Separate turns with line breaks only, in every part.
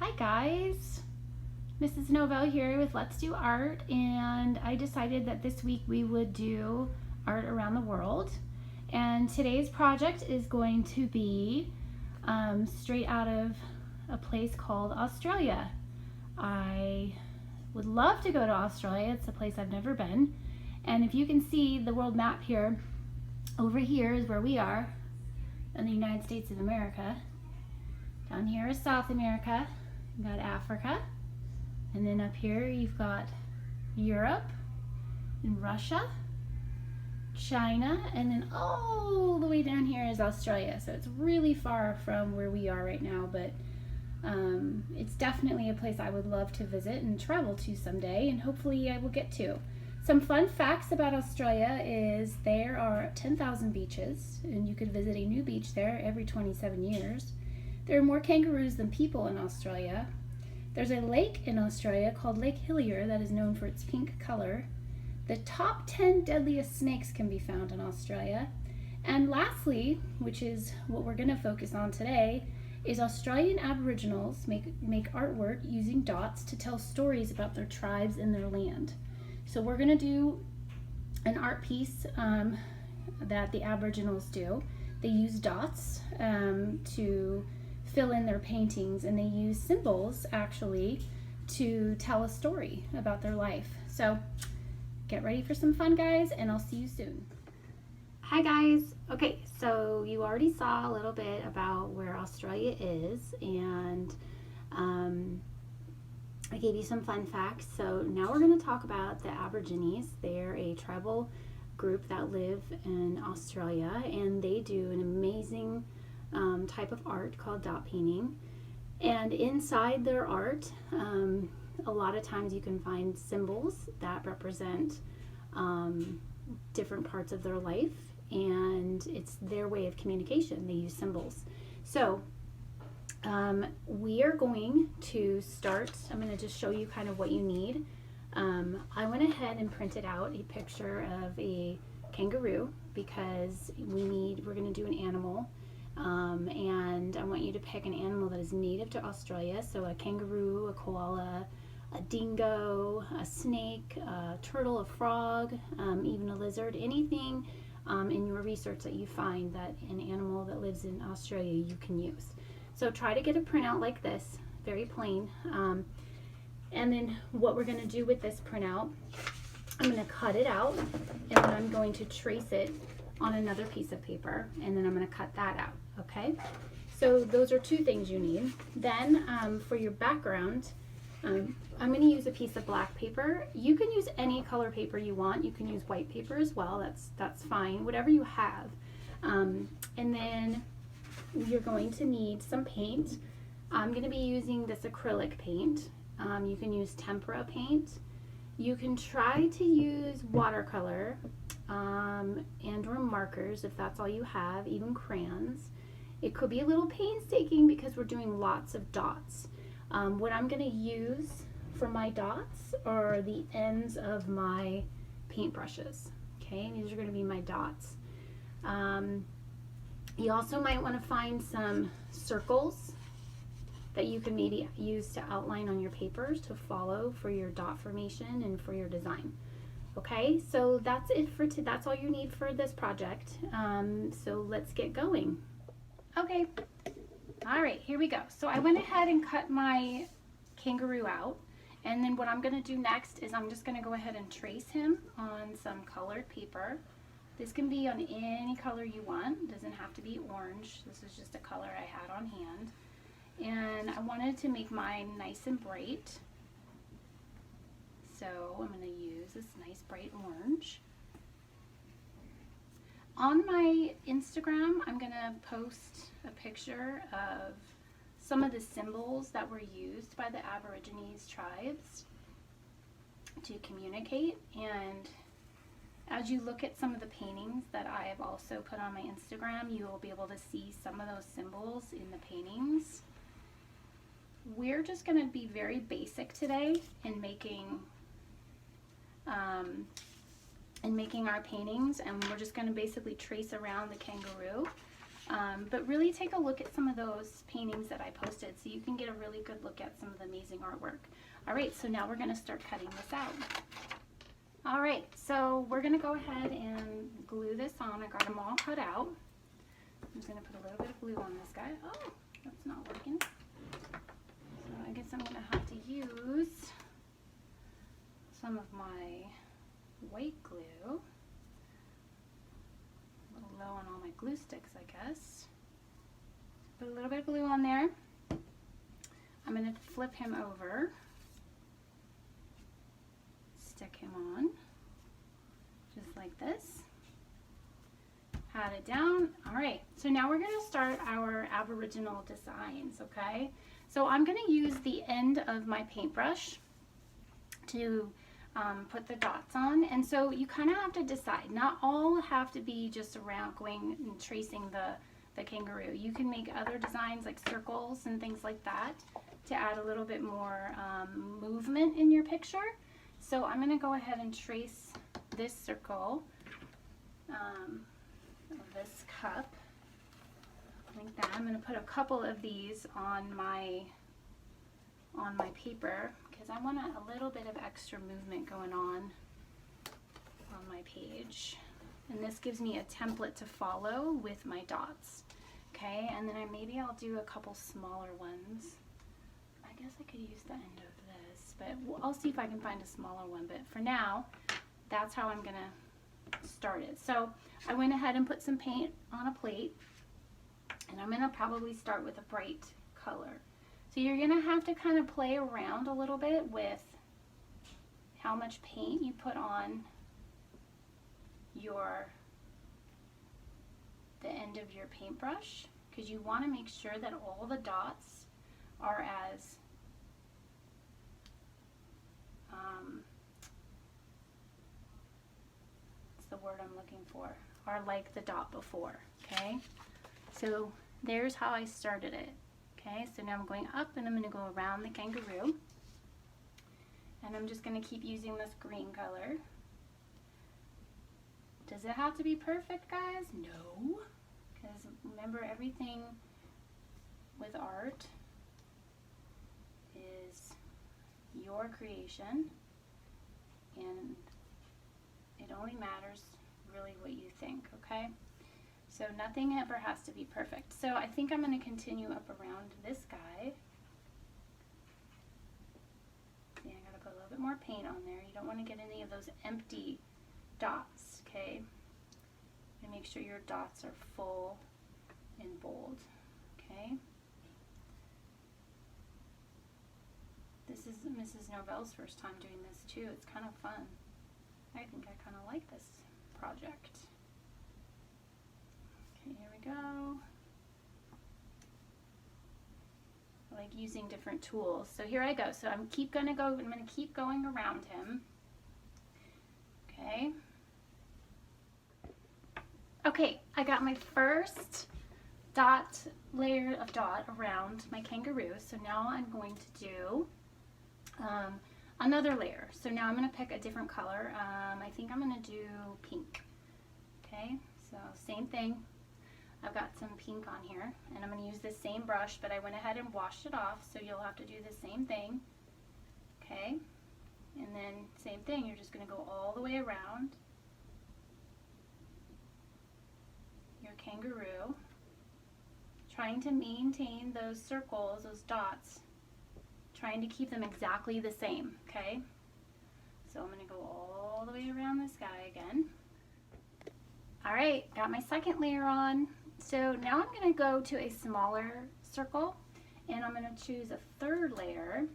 Hi guys, Mrs. Novo here with Let's Do Art, and I decided that this week we would do art around the world. And today's project is going to be straight out of a place called Australia. I would love to go to Australia. It's a place I've never been. And if you can see the world map here, over here is where we are in the United States of America. Down here is South America. You've got Africa, and then up here you've got Europe and Russia, China, and then all the way down here is Australia. So it's really far from where we are right now, but it's definitely a place I would love to visit and travel to someday, and hopefully I will get to. Some fun facts about Australia is there are 10,000 beaches, and you could visit a new beach there every 27 years. There are more kangaroos than people in Australia. There's a lake in Australia called Lake Hillier that is known for its pink color. The top 10 deadliest snakes can be found in Australia. And lastly, which is what we're going to focus on today, is Australian Aboriginals make artwork using dots to tell stories about their tribes and their land. So we're going to do an art piece that the Aboriginals do. They use dots to fill in their paintings, and they use symbols actually to tell a story about their life. So get ready for some fun, guys, and I'll see you soon. Hi guys. Okay, so you already saw a little bit about where Australia is, and I gave you some fun facts. So now we're going to talk about the Aborigines. They're a tribal group that live in Australia, and they do an amazing type of art called dot painting. And inside their art, a lot of times you can find symbols that represent different parts of their life, and it's their way of communication. They use symbols. So we are going to start. I'm going to just show you kind of what you need. I went ahead and printed out a picture of a kangaroo because we're going to do an animal. And I want you to pick an animal that is native to Australia. So a kangaroo, a koala, a dingo, a snake, a turtle, a frog, even a lizard, anything in your research that you find that an animal that lives in Australia you can use. So try to get a printout like this, very plain. And then what we're going to do with this printout, I'm going to cut it out, and then I'm going to trace it on another piece of paper, and then I'm going to cut that out. Okay, so those are two things you need. Then for your background, I'm going to use a piece of black paper. You can use any color paper you want. You can use white paper as well. That's fine, whatever you have. And then you're going to need some paint. I'm going to be using this acrylic paint. You can use tempera paint. You can try to use watercolor and or markers if that's all you have, even crayons. It could be a little painstaking because we're doing lots of dots. What I'm going to use for my dots are the ends of my paintbrushes. Okay, these are going to be my dots. You also might want to find some circles that you can maybe use to outline on your papers to follow for your dot formation and for your design. Okay, so that's it for today. That's all you need for this project. So let's get going. Okay, all right, here we go. So I went ahead and cut my kangaroo out, and then what I'm going to do next is I'm just going to go ahead and trace him on some colored paper. This can be on any color you want. It doesn't have to be orange. This is just a color I had on hand, and I wanted to make mine nice and bright. So I'm going to use this nice bright orange. On my Instagram, I'm going to post a picture of some of the symbols that were used by the Aborigines tribes to communicate. And as you look at some of the paintings that I have also put on my Instagram, you will be able to see some of those symbols in the paintings. We're just going to be very basic today in making our paintings, and we're just going to basically trace around the kangaroo. But really take a look at some of those paintings that I posted so you can get a really good look at some of the amazing artwork. All right, so now we're going to start cutting this out. All right, so we're going to go ahead and glue this on. I got them all cut out. I'm just going to put a little bit of glue on this guy. Oh, that's not working. So I guess I'm going to have to use some of my white glue. A little low on all my glue sticks, I guess. Put a little bit of glue on there. I'm going to flip him over. Stick him on, just like this. Pat it down. All right, so now we're going to start our Aboriginal designs, okay? So I'm going to use the end of my paintbrush to put the dots on, and so you kind of have to decide. Not all have to be just around going and tracing the kangaroo. You can make other designs like circles and things like that to add a little bit more movement in your picture. So I'm going to go ahead and trace this circle of this cup like that. I'm going to put a couple of these on my paper because I want a little bit of extra movement going on my page. And this gives me a template to follow with my dots. Okay, and then maybe I'll do a couple smaller ones. I guess I could use the end of this, but I'll see if I can find a smaller one. But for now, that's how I'm gonna start it. So I went ahead and put some paint on a plate, and I'm gonna probably start with a bright color. So you're gonna have to kind of play around a little bit with how much paint you put on the end of your paintbrush, because you want to make sure that all the dots are as what's the word I'm looking for, are like the dot before. Okay, so there's how I started it. Okay, so now I'm going up and I'm going to go around the kangaroo, and I'm just going to keep using this green color. Does it have to be perfect, guys? No, because remember, everything with art is your creation, and it only matters really what you think, okay? So nothing ever has to be perfect. So I think I'm going to continue up around this guy. See, I got to put a little bit more paint on there. You don't want to get any of those empty dots, okay? And make sure your dots are full and bold, okay? This is Mrs. Novell's first time doing this too. It's kind of fun. I think I kind of like this project. Okay, here we go. I like using different tools. So here I go. So I'm going to keep going around him. Okay. Okay, I got my first layer of dot around my kangaroo. So now I'm going to do another layer. So now I'm going to pick a different color. I think I'm going to do pink. Okay, so same thing. I've got some pink on here, and I'm going to use this same brush, but I went ahead and washed it off, so you'll have to do the same thing. Okay, and then same thing, you're just going to go all the way around your kangaroo, trying to maintain those circles, those dots, trying to keep them exactly the same, okay? So I'm going to go all the way around this guy again. All right, got my second layer on. So now I'm going to go to a smaller circle, and I'm going to choose a third layer,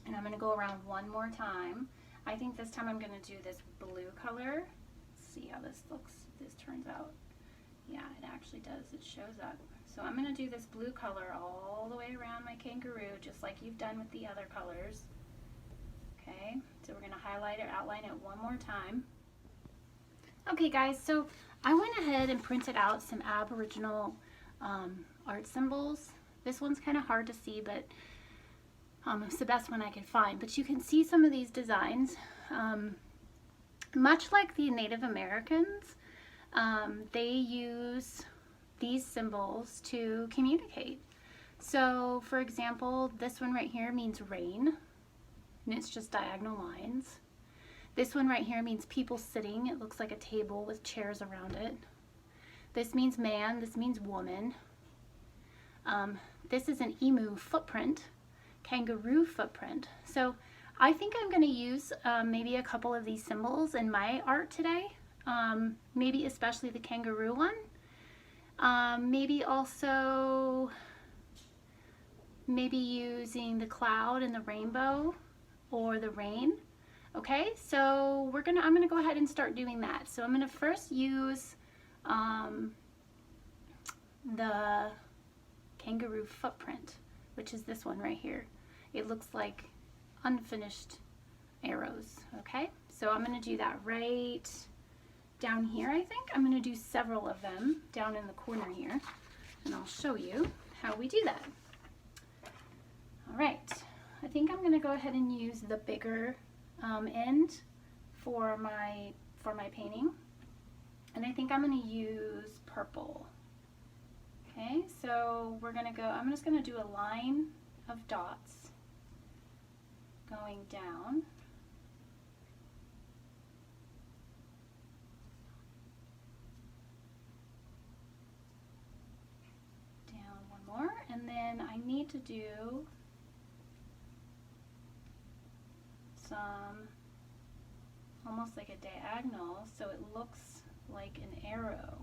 and I'm going to go around one more time. I think this time I'm going to do this blue color. Let's see how this looks, this turns out. Yeah, it actually does, it shows up. So I'm going to do this blue color all the way around my kangaroo, just like you've done with the other colors. Okay, so we're going to highlight or outline it one more time. Okay guys, so I went ahead and printed out some Aboriginal art symbols. This one's kind of hard to see, but it's the best one I could find. But you can see some of these designs. Much like the Native Americans, they use these symbols to communicate. So for example, this one right here means rain, and it's just diagonal lines. This one right here means people sitting. It looks like a table with chairs around it. This means man, this means woman. This is an emu footprint, kangaroo footprint. So I think I'm going to use maybe a couple of these symbols in my art today. Maybe especially the kangaroo one. Maybe also using the cloud and the rainbow or the rain. Okay, so I'm gonna go ahead and start doing that. So I'm gonna first use the kangaroo footprint, which is this one right here. It looks like unfinished arrows. Okay, so I'm gonna do that right down here. I think I'm gonna do several of them down in the corner here, and I'll show you how we do that. All right, I think I'm gonna go ahead and use the bigger end for my painting, and I think I'm going to use purple. Okay, so I'm just going to do a line of dots going down, one more, and then I need to do some almost like a diagonal, so it looks like an arrow.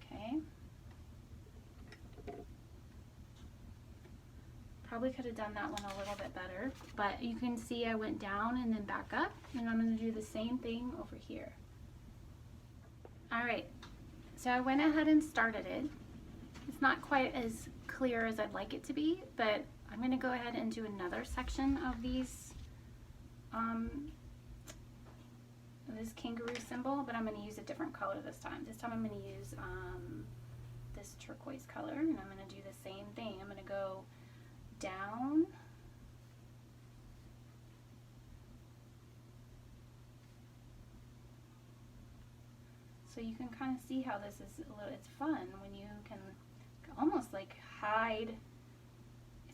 Okay. Probably could have done that one a little bit better, but you can see I went down and then back up, and I'm going to do the same thing over here. All right, so I went ahead and started it. It's not quite as clear as I'd like it to be, but I'm going to go ahead and do another section of these, this kangaroo symbol, but I'm going to use a different color this time. This time I'm going to use this turquoise color, and I'm going to do the same thing. I'm going to go down, so you can kind of see how this is it's fun when you can almost like hide.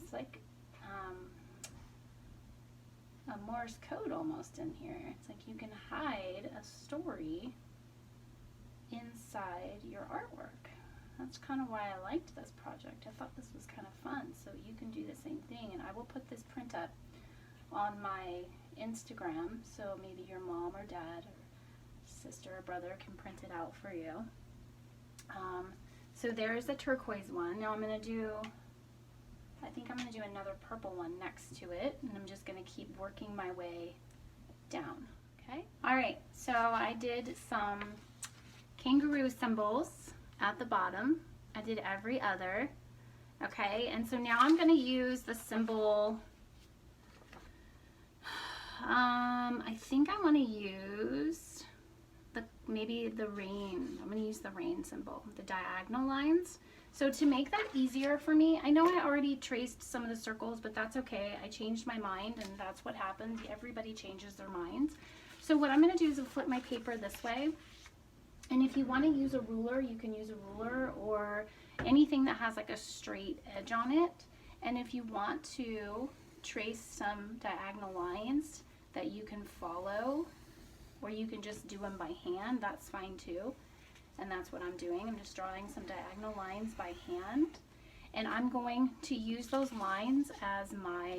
It's like a Morse code almost in here. It's like you can hide a story inside your artwork. That's kind of why I liked this project. I thought this was kind of fun. So you can do the same thing, and I will put this print up on my Instagram, so maybe your mom or dad or sister or brother can print it out for you. So there's the turquoise one. Now I think I'm going to do another purple one next to it, and I'm just going to keep working my way down. Okay. All right, so I did some kangaroo symbols at the bottom. I did every other. Okay, and so now I'm going to use the symbol. I think I want to use maybe the rain. I'm going to use the rain symbol, the diagonal lines. So to make that easier for me, I know I already traced some of the circles, but that's okay. I changed my mind, and that's what happens. Everybody changes their minds. So what I'm going to do is flip my paper this way. And if you want to use a ruler, you can use a ruler or anything that has like a straight edge on it. And if you want to trace some diagonal lines that you can follow, or you can just do them by hand, that's fine too. And that's what I'm doing. I'm just drawing some diagonal lines by hand. And I'm going to use those lines as my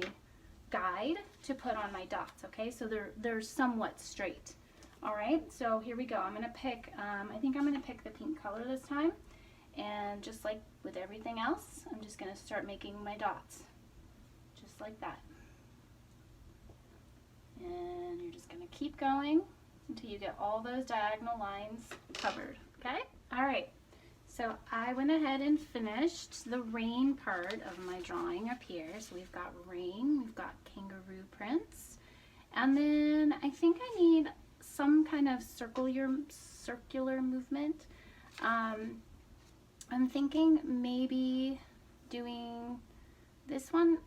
guide to put on my dots, okay? So they're somewhat straight. All right, so here we go. I'm gonna pick, I think I'm gonna pick the pink color this time. And just like with everything else, I'm just gonna start making my dots. Just like that. And you're just gonna keep going until you get all those diagonal lines covered, okay? All right, so I went ahead and finished the rain part of my drawing up here. So we've got rain, we've got kangaroo prints, and then I think I need some kind of circular movement. I'm thinking maybe doing this one.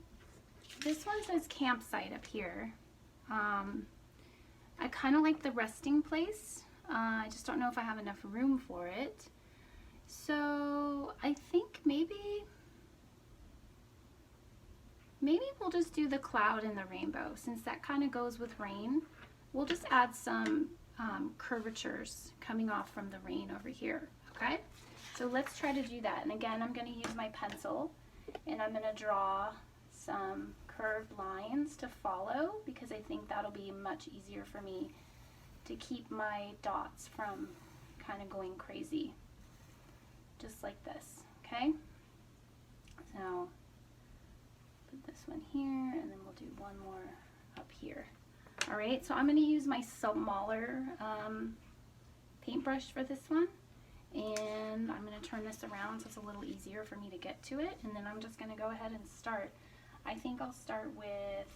This one says campsite up here. I kind of like the resting place. I just don't know if I have enough room for it. So I think maybe we'll just do the cloud and the rainbow, since that kind of goes with rain. We'll just add some curvatures coming off from the rain over here, okay? So let's try to do that. And again, I'm going to use my pencil, and I'm going to draw some curved lines to follow, because I think that'll be much easier for me to keep my dots from kind of going crazy, just like this, okay? So put this one here, and then we'll do one more up here. All right, so I'm going to use my smaller paintbrush for this one, and I'm going to turn this around so it's a little easier for me to get to it, and then I'm just going to go ahead and start. I think I'll start with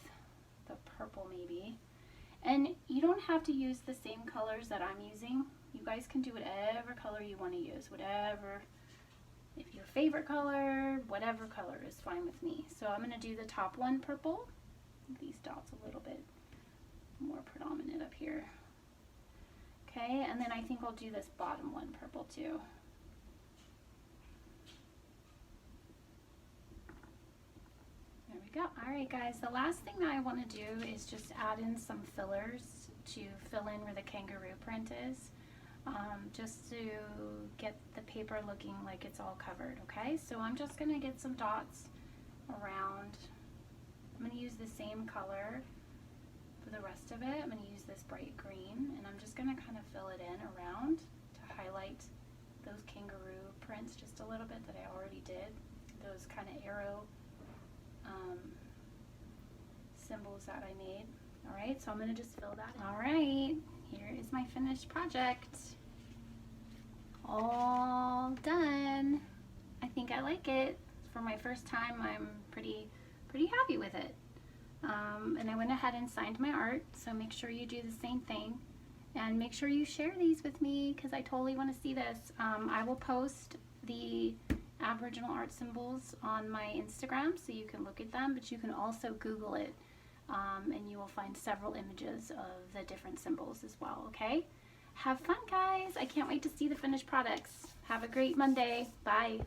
the purple maybe, and you don't have to use the same colors that I'm using. You guys can do whatever color you want to use, whatever. If your favorite color, whatever color is fine with me. So I'm going to do the top one purple. These dots a little bit more predominant up here. Okay, and then I think I'll do this bottom one purple too. There we go. All right, guys, the last thing that I want to do is just add in some fillers to fill in where the kangaroo print is. Just to get the paper looking like it's all covered, okay? So I'm just going to get some dots around. I'm going to use the same color for the rest of it. I'm going to use this bright green, and I'm just going to kind of fill it in around to highlight those kangaroo prints just a little bit that I already did. Those kind of arrow symbols that I made. All right, so I'm going to just fill that in. All right, here is my finished project. All done. I think I like it. For my first time, I'm pretty happy with it. And I went ahead and signed my art, so make sure you do the same thing. And make sure you share these with me, because I totally want to see this. I will post the Aboriginal art symbols on my Instagram, so you can look at them, but you can also Google it, and you will find several images of the different symbols as well, okay? Have fun, guys. I can't wait to see the finished products. Have a great Monday. Bye.